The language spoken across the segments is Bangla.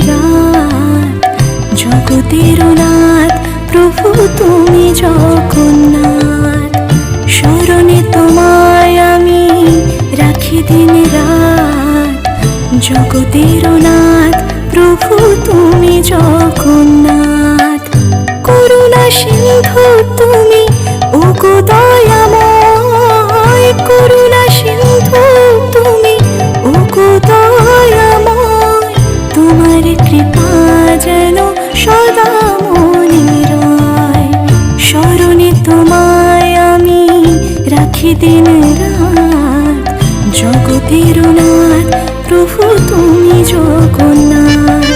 রাত, জগতের নাথ প্রভু তুমি জগন্নাথ। স্মরণে তোমায় আমি রাখি দিন রাত, জগতের নাথ প্রভু তুমি জগন্নাথ। করুণা সিন্ধু তুমি ওগো দয়াময়, করুণা সিন্ধু তুমি ওগো দয়াময়। তোমার কৃপা যেন সদা মনে রয়, স্মরণে তোমায় আমি রাখি দিন রাত, জগতের নাথ প্রভু তুমি জগন্নাথ।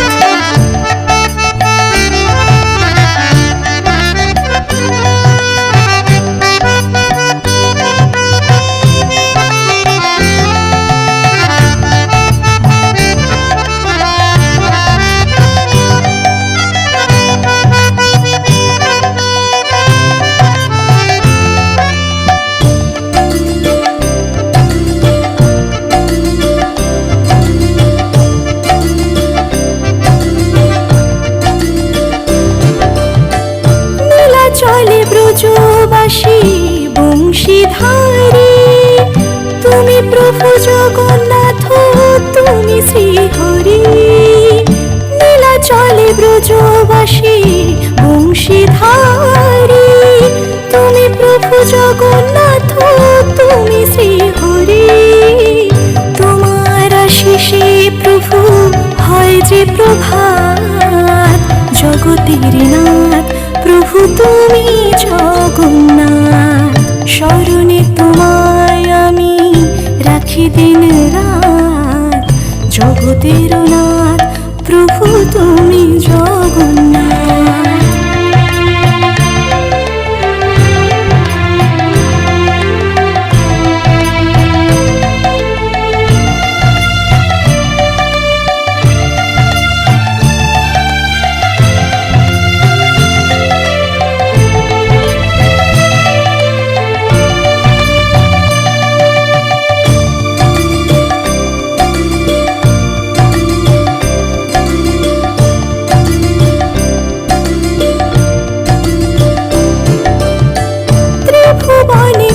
চলে ব্রজবাসী বংশীধারী, তুমি প্রভু জগন্নাথ তুমি শ্রীহরি। নীলা চলে ব্রজবাসী বংশীধারী, তুমি প্রভু জগন্নাথ তুমি শ্রীহরি। তোমার আশিসে প্রভু হয় যে প্রভাত, জগতের নাথ প্রভু তুমি জগন্নাথ। স্মরণে তোমায় আমি রাখি দিন রাত, জগতের নাথ প্রভু তুমি জগন্নাথ।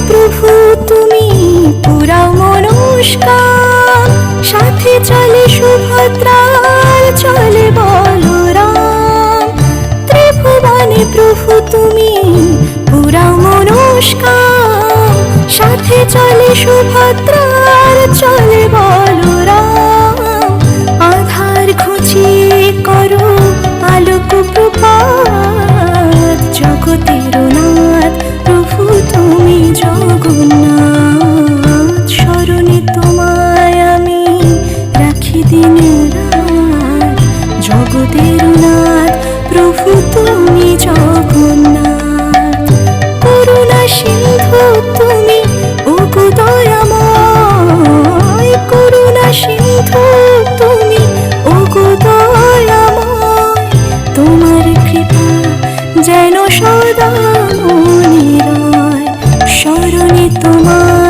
প্রভু তুমি পুরাও মনস্কার, সাথে চলে সুভদ্রার চলে বলরাম। ত্রিভুবনে প্রভু তুমি পুরাও মনস্কার, সাথে চলে সুভদ্রার চলে বলরাম। আধার ঘুচিয়ে করো আলোক প্রপাত, জগতের নাথ প্রভু তুমি জগন্নাথ। স্মরণে তোমায় আমি রাখি দিন রাত, জগতের নাথ প্রভু তুমি জগন্নাথ। করুণা সিন্ধু তুমি ওগো দয়াময়, করুণা সিন্ধু তুমি ওগো দয়াময়। তোমার কৃপা যেন সদা মনে রয়, স্মরণে তোমার